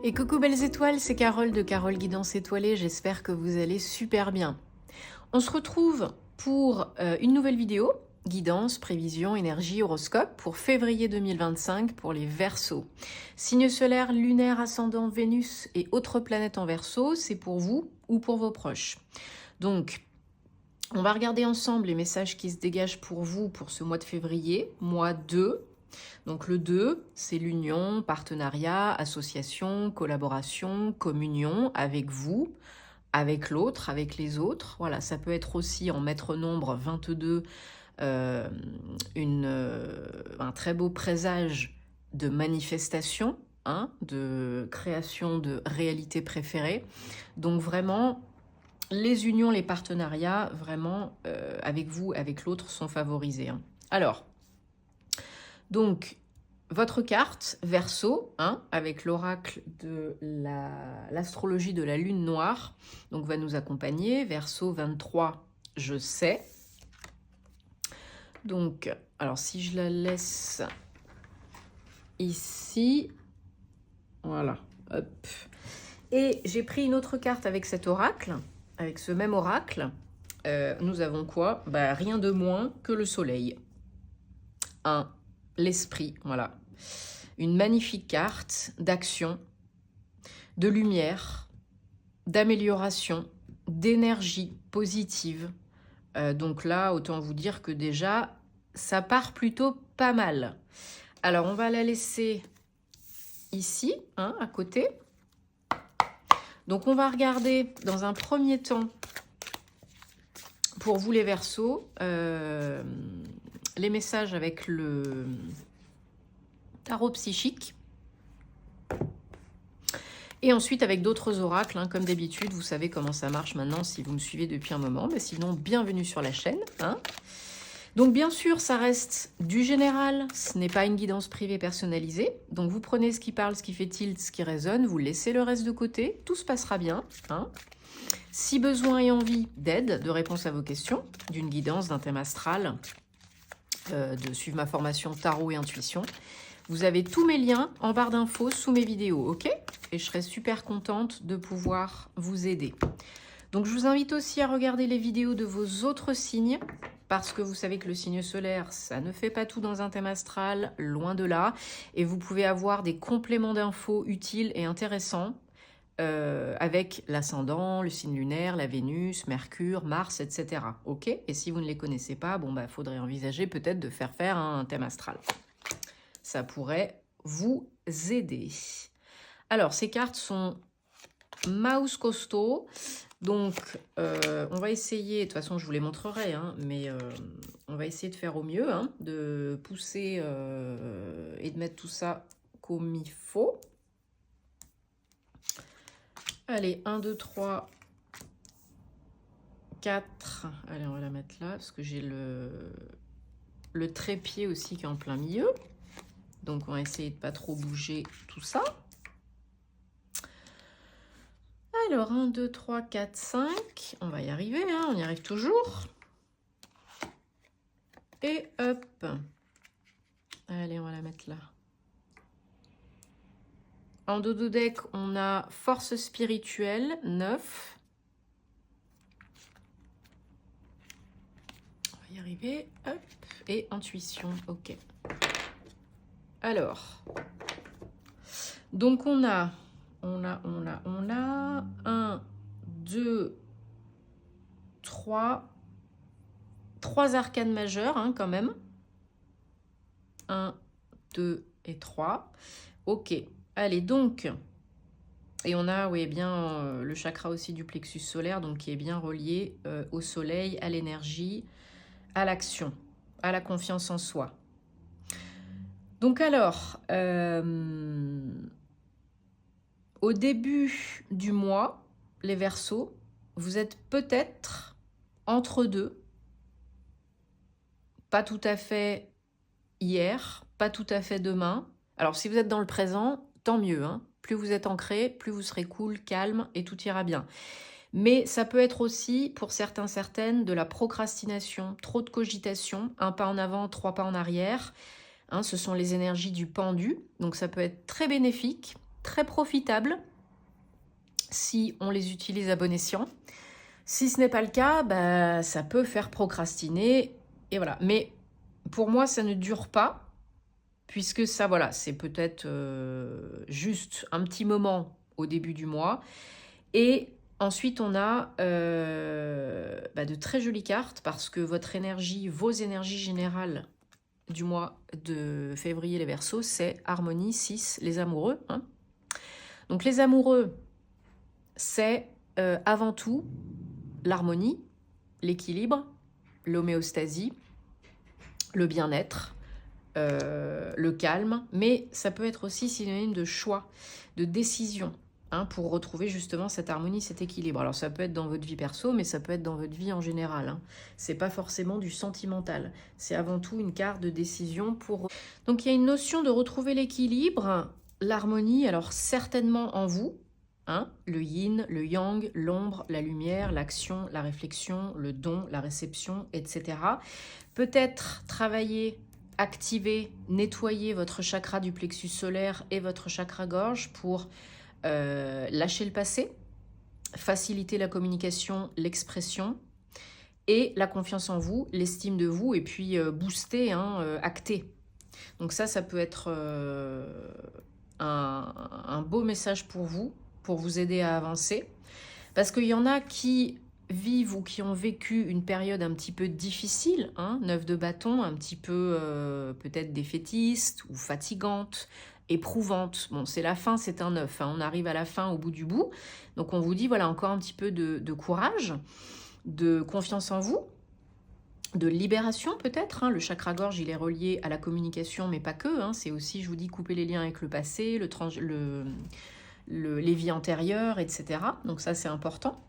Et coucou belles étoiles, c'est Carole de Carole Guidance Étoilée, j'espère que vous allez super bien. On se retrouve pour une nouvelle vidéo, guidance, prévision, énergie, horoscope, pour février 2025 pour les Verseaux. Signe solaire, lunaire, ascendant, Vénus et autres planètes en Verseau, c'est pour vous ou pour vos proches. Donc, on va regarder ensemble les messages qui se dégagent pour vous pour ce mois de février, mois 2. Donc le 2, c'est l'union, partenariat, association, collaboration, communion avec vous, avec l'autre, avec les autres. Voilà, ça peut être aussi en maître nombre 22, un très beau présage de manifestation, hein, de création de réalité préférée. Donc vraiment, les unions, les partenariats, vraiment, avec vous, avec l'autre, sont favorisés. Hein. Alors, donc, votre carte, Verseau, hein, avec l'oracle de l'astrologie de la lune noire, donc va nous accompagner. Verseau 23, je sais. Donc, alors si je la laisse ici, voilà, hop. Et j'ai pris une autre carte avec cet oracle, avec ce même oracle. Nous avons quoi? Bah, rien de moins que le soleil. L'esprit, voilà. Une magnifique carte d'action, de lumière, d'amélioration, d'énergie positive. Donc là, autant vous dire que déjà, ça part plutôt pas mal. Alors, on va la laisser ici, hein, à côté. Donc, on va regarder dans un premier temps, pour vous les Verseaux, les messages avec le tarot psychique. Et ensuite avec d'autres oracles, hein, comme d'habitude, vous savez comment ça marche maintenant si vous me suivez depuis un moment. Mais sinon, bienvenue sur la chaîne. Hein. Donc bien sûr, ça reste du général, ce n'est pas une guidance privée personnalisée. Donc vous prenez ce qui parle, ce qui fait tilt, ce qui résonne, vous laissez le reste de côté, tout se passera bien. Hein. Si besoin et envie d'aide, de réponse à vos questions, d'une guidance, d'un thème astral, de suivre ma formation tarot et intuition, vous avez tous mes liens en barre d'infos sous mes vidéos, ok? Et je serai super contente de pouvoir vous aider. Donc je vous invite aussi à regarder les vidéos de vos autres signes, parce que vous savez que le signe solaire, ça ne fait pas tout dans un thème astral, loin de là. Et vous pouvez avoir des compléments d'infos utiles et intéressants avec l'ascendant, le signe lunaire, la Vénus, Mercure, Mars, etc. Ok? Et si vous ne les connaissez pas, bon bah faudrait envisager peut-être de faire un thème astral. Ça pourrait vous aider. Alors, ces cartes sont mouse costaud. Donc, on va essayer, de toute façon, je vous les montrerai, hein, mais on va essayer de faire au mieux, hein, de pousser et de mettre tout ça comme il faut. Allez, 1, 2, 3, 4. Allez, on va la mettre là, parce que j'ai le trépied aussi qui est en plein milieu. Donc, on va essayer de ne pas trop bouger tout ça. Alors, 1, 2, 3, 4, 5. On va y arriver, hein, on y arrive toujours. Et hop. Allez, on va la mettre là. En dodo deck, on a force spirituelle, 9. On va y arriver, hop. Et intuition, ok. Alors, donc on a 1, 2, 3 arcanes majeures, hein, quand même. 1, 2 et 3. Ok, allez, donc, et on a, oui, bien le chakra aussi du plexus solaire, donc qui est bien relié au soleil, à l'énergie, à l'action, à la confiance en soi. Donc alors, au début du mois, les Verseaux, vous êtes peut-être entre deux, pas tout à fait hier, pas tout à fait demain. Alors si vous êtes dans le présent, tant mieux, hein. Plus vous êtes ancré, plus vous serez cool, calme et tout ira bien. Mais ça peut être aussi, pour certains, certaines, de la procrastination, trop de cogitation, un pas en avant, 3 pas en arrière. Hein, ce sont les énergies du pendu, donc ça peut être très bénéfique, très profitables si on les utilise à bon escient. Si ce n'est pas le cas, bah, ça peut faire procrastiner. Et voilà. Mais pour moi, ça ne dure pas, puisque ça, voilà, c'est peut-être juste un petit moment au début du mois. Et ensuite, on a de très jolies cartes, parce que votre énergie, vos énergies générales du mois de février, les Verseaux, c'est Harmonie 6, les amoureux. Hein. Donc les amoureux, c'est avant tout l'harmonie, l'équilibre, l'homéostasie, le bien-être, le calme, mais ça peut être aussi synonyme de choix, de décision, hein, pour retrouver justement cette harmonie, cet équilibre. Alors ça peut être dans votre vie perso, mais ça peut être dans votre vie en général. Hein. C'est pas forcément du sentimental, c'est avant tout une carte de décision pour... Donc il y a une notion de retrouver l'équilibre, l'harmonie, alors certainement en vous, hein, le yin, le yang, l'ombre, la lumière, l'action, la réflexion, le don, la réception, etc. Peut-être travailler, activer, nettoyer votre chakra du plexus solaire et votre chakra gorge pour lâcher le passé, faciliter la communication, l'expression et la confiance en vous, l'estime de vous et puis booster, hein, acter. Donc ça peut être un beau message pour vous aider à avancer. Parce qu'il y en a qui vivent ou qui ont vécu une période un petit peu difficile, hein, 9 de bâton, un petit peu peut-être défaitiste ou fatigante, éprouvante. Bon, c'est la fin, c'est un 9, hein, on arrive à la fin, au bout du bout. Donc on vous dit, voilà, encore un petit peu de courage, de confiance en vous, de libération peut-être, hein. Le chakra-gorge, il est relié à la communication, mais pas que, hein. C'est aussi, je vous dis, couper les liens avec le passé, les vies antérieures, etc. Donc ça, c'est important.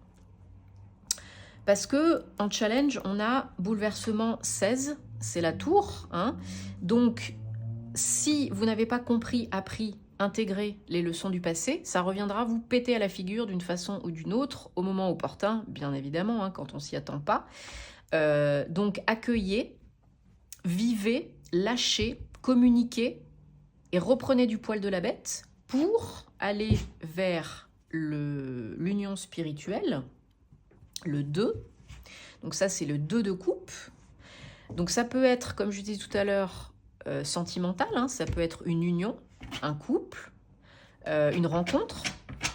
Parce que en challenge, on a bouleversement 16, c'est la tour. Hein. Donc, si vous n'avez pas compris, appris, intégré les leçons du passé, ça reviendra vous péter à la figure d'une façon ou d'une autre, au moment opportun, bien évidemment, hein, quand on s'y attend pas. Donc, accueillez, vivez, lâchez, communiquez et reprenez du poil de la bête pour aller vers l'union spirituelle, le 2. Donc ça, c'est le 2 de coupe. Donc ça peut être, comme je disais tout à l'heure, sentimental, hein, ça peut être une union, un couple, une rencontre,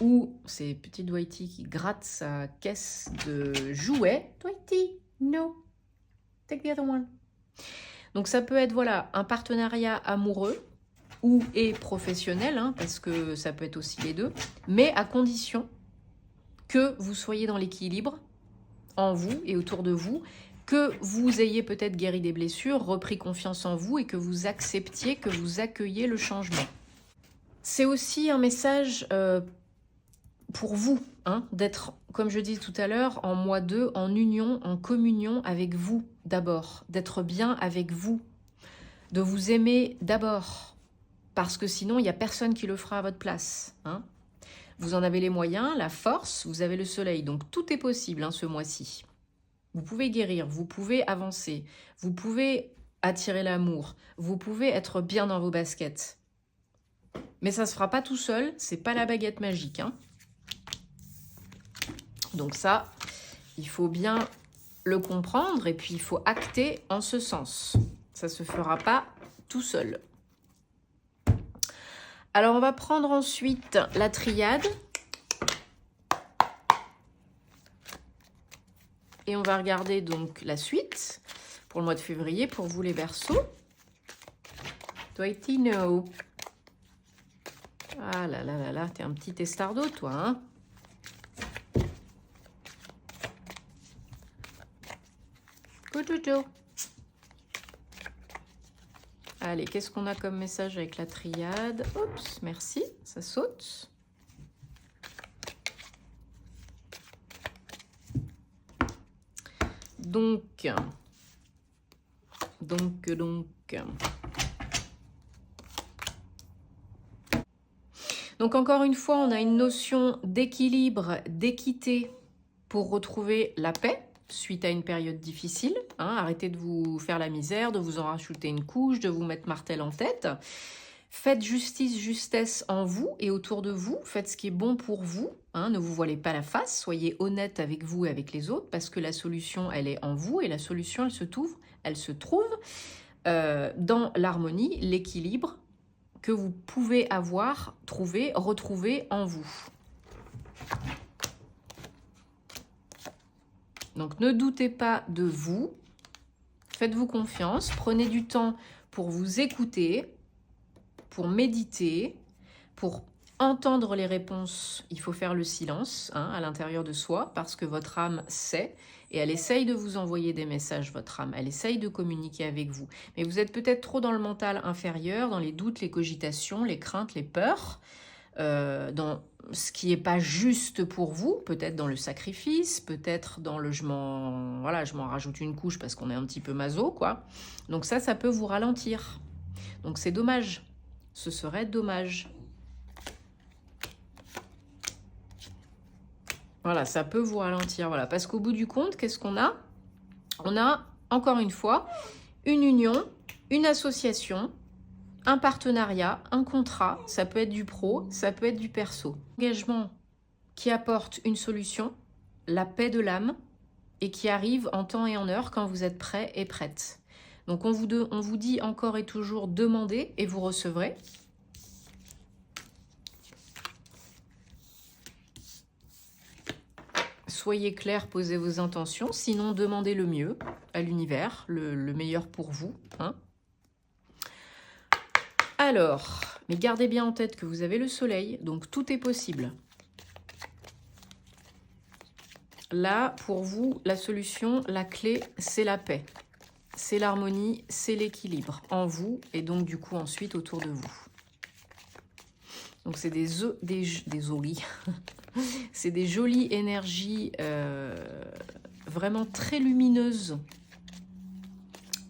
ou c'est petit Dwighty qui gratte sa caisse de jouets. Dwighty, no, take the other one. Donc ça peut être, voilà, un partenariat amoureux ou et professionnel, hein, parce que ça peut être aussi les deux, mais à condition que vous soyez dans l'équilibre en vous et autour de vous, que vous ayez peut-être guéri des blessures, repris confiance en vous et que vous acceptiez, que vous accueillez le changement. C'est aussi un message pour vous, hein, d'être, comme je dis tout à l'heure, en mois 2, en union, en communion avec vous d'abord, d'être bien avec vous, de vous aimer d'abord, parce que sinon, il n'y a personne qui le fera à votre place. Hein. Vous en avez les moyens, la force, vous avez le soleil, donc tout est possible, hein, ce mois-ci. Vous pouvez guérir, vous pouvez avancer, vous pouvez attirer l'amour, vous pouvez être bien dans vos baskets. Mais ça ne se fera pas tout seul, c'est pas la baguette magique. Hein. Donc ça, il faut bien le comprendre et puis il faut acter en ce sens. Ça ne se fera pas tout seul. Alors on va prendre ensuite la triade. Et on va regarder donc la suite pour le mois de février, pour vous les Verseaux. Dwighty, no. Ah là là là là, t'es un petit estardeau, toi, hein. Good Jojo. Allez, qu'est-ce qu'on a comme message avec la triade? Oups, merci, ça saute. Donc, encore une fois, on a une notion d'équilibre, d'équité pour retrouver la paix suite à une période difficile. Hein, arrêtez de vous faire la misère, de vous en rajouter une couche, de vous mettre martel en tête. Faites justice, justesse en vous et autour de vous. Faites ce qui est bon pour vous. Hein, ne vous voilez pas la face. Soyez honnête avec vous et avec les autres parce que la solution, elle est en vous et la solution, elle se trouve dans l'harmonie, l'équilibre que vous pouvez avoir, trouver, retrouver en vous. Donc, ne doutez pas de vous. Faites-vous confiance. Prenez du temps pour vous écouter, pour méditer, pour entendre les réponses. Il faut faire le silence à l'intérieur de soi parce que votre âme sait et elle essaye de vous envoyer des messages, votre âme. Elle essaye de communiquer avec vous. Mais vous êtes peut-être trop dans le mental inférieur, dans les doutes, les cogitations, les craintes, les peurs, dans ce qui n'est pas juste pour vous, peut-être dans le sacrifice, peut-être dans le je m'en rajoute une couche parce qu'on est un petit peu maso, quoi. Donc ça peut vous ralentir. Donc c'est dommage. Ce serait dommage. Voilà, ça peut vous ralentir. Voilà, parce qu'au bout du compte, qu'est-ce qu'on a? On a, encore une fois, une union, une association, un partenariat, un contrat. Ça peut être du pro, ça peut être du perso. Engagement qui apporte une solution, la paix de l'âme, et qui arrive en temps et en heure quand vous êtes prêt et prête. Donc on vous dit encore et toujours demandez et vous recevrez. Soyez clair, posez vos intentions, sinon demandez le mieux à l'univers, le meilleur pour vous. Hein. Alors, mais gardez bien en tête que vous avez le soleil, donc tout est possible. Là, pour vous, la solution, la clé, c'est la paix. C'est l'harmonie, c'est l'équilibre en vous et donc du coup ensuite autour de vous. Donc c'est des jolies, c'est des jolies énergies vraiment très lumineuses.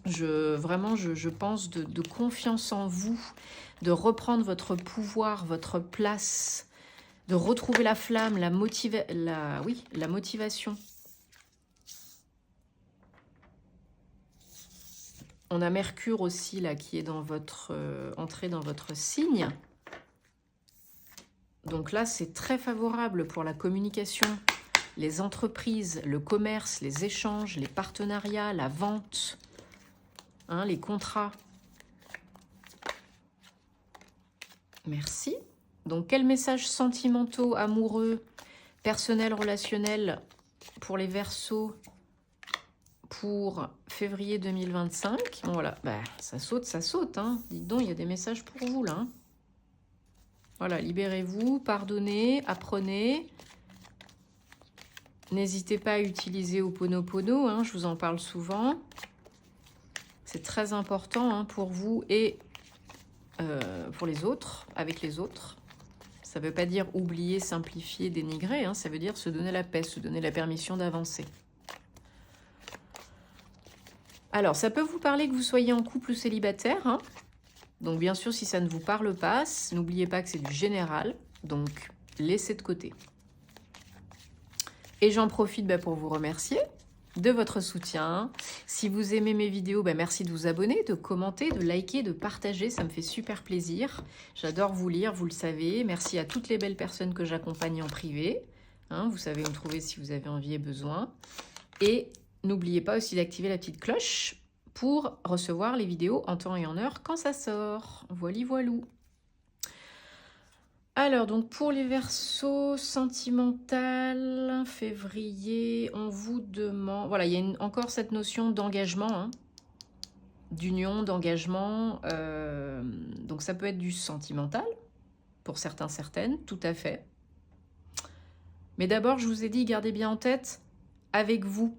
Je pense de confiance en vous, de reprendre votre pouvoir, votre place, de retrouver la flamme, la motivation. On a Mercure aussi là qui est dans votre entrée dans votre signe. Donc là, c'est très favorable pour la communication, les entreprises, le commerce, les échanges, les partenariats, la vente, hein, les contrats. Merci. Donc, quels messages sentimentaux, amoureux, personnels, relationnels pour les Verseaux pour février 2025. Bon, voilà, bah, ça saute. Hein. Dites donc, il y a des messages pour vous, là. Hein. Voilà, libérez-vous, pardonnez, apprenez. N'hésitez pas à utiliser Ho'oponopono, hein, je vous en parle souvent. C'est très important hein, pour vous et pour les autres, avec les autres. Ça ne veut pas dire oublier, simplifier, dénigrer, hein, ça veut dire se donner la paix, se donner la permission d'avancer. Alors, ça peut vous parler que vous soyez en couple ou célibataire. Hein. Donc, bien sûr, si ça ne vous parle pas, n'oubliez pas que c'est du général. Donc, laissez de côté. Et j'en profite pour vous remercier de votre soutien. Si vous aimez mes vidéos, merci de vous abonner, de commenter, de liker, de partager. Ça me fait super plaisir. J'adore vous lire, vous le savez. Merci à toutes les belles personnes que j'accompagne en privé. Hein, vous savez où me trouver si vous avez envie et besoin. Et n'oubliez pas aussi d'activer la petite cloche pour recevoir les vidéos en temps et en heure quand ça sort. Voili voilou. Alors, donc pour les Verseaux sentimental, février, on vous demande... Voilà, il y a encore cette notion d'engagement, hein, d'union, d'engagement. Donc ça peut être du sentimental, pour certains, certaines, tout à fait. Mais d'abord, je vous ai dit, gardez bien en tête, avec vous.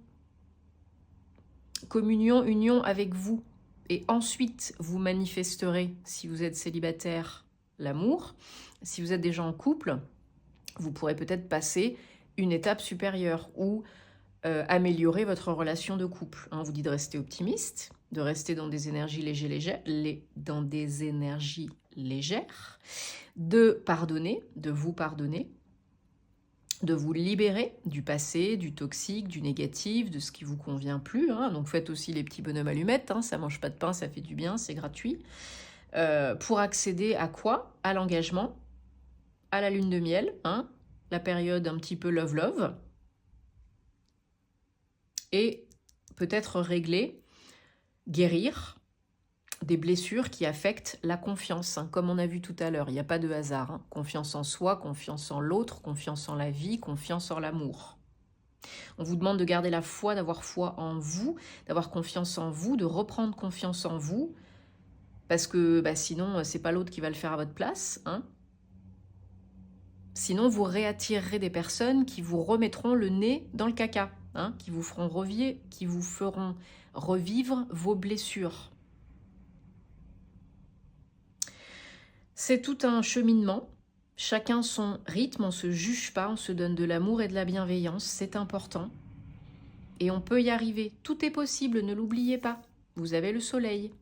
Communion, union avec vous. Et ensuite, vous manifesterez, si vous êtes célibataire, l'amour. Si vous êtes déjà en couple, vous pourrez peut-être passer une étape supérieure ou améliorer votre relation de couple. On vous dit de rester optimiste, de rester dans des énergies légères, de pardonner, de vous libérer du passé, du toxique, du négatif, de ce qui vous convient plus. Hein. Donc faites aussi les petits bonhommes allumettes, hein. Ça mange pas de pain, ça fait du bien, c'est gratuit. pour accéder à quoi? À l'engagement, à la lune de miel, hein, la période un petit peu love-love, et peut-être régler, guérir des blessures qui affectent la confiance, hein, comme on a vu tout à l'heure, il n'y a pas de hasard, hein. Confiance en soi, confiance en l'autre, confiance en la vie, confiance en l'amour. On vous demande de garder la foi, d'avoir foi en vous, d'avoir confiance en vous, de reprendre confiance en vous, parce que sinon, c'est pas l'autre qui va le faire à votre place, hein. Sinon, vous réattirerez des personnes qui vous remettront le nez dans le caca, hein, qui vous feront revivre vos blessures. C'est tout un cheminement, chacun son rythme, on ne se juge pas, on se donne de l'amour et de la bienveillance, c'est important. Et on peut y arriver, tout est possible, ne l'oubliez pas. Vous avez le soleil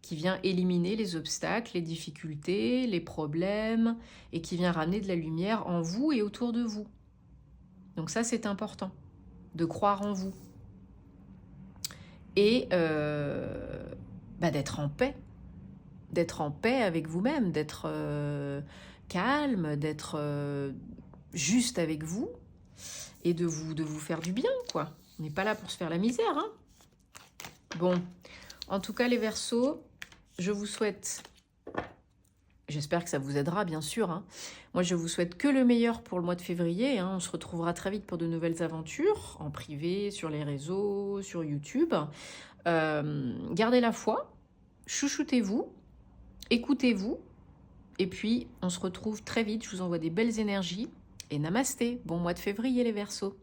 qui vient éliminer les obstacles, les difficultés, les problèmes, et qui vient ramener de la lumière en vous et autour de vous. Donc ça, c'est important, de croire en vous. Et d'être en paix. D'être en paix avec vous-même, d'être calme, d'être juste avec vous, et de vous faire du bien, quoi. On n'est pas là pour se faire la misère, hein. Bon, en tout cas, les Verseaux, je vous souhaite, j'espère que ça vous aidera, bien sûr, hein. Moi, je vous souhaite que le meilleur pour le mois de février, hein. On se retrouvera très vite pour de nouvelles aventures, en privé, sur les réseaux, sur YouTube. Gardez la foi, chouchoutez-vous, écoutez-vous, et puis on se retrouve très vite. Je vous envoie des belles énergies, et namasté, bon mois de février les Verseaux.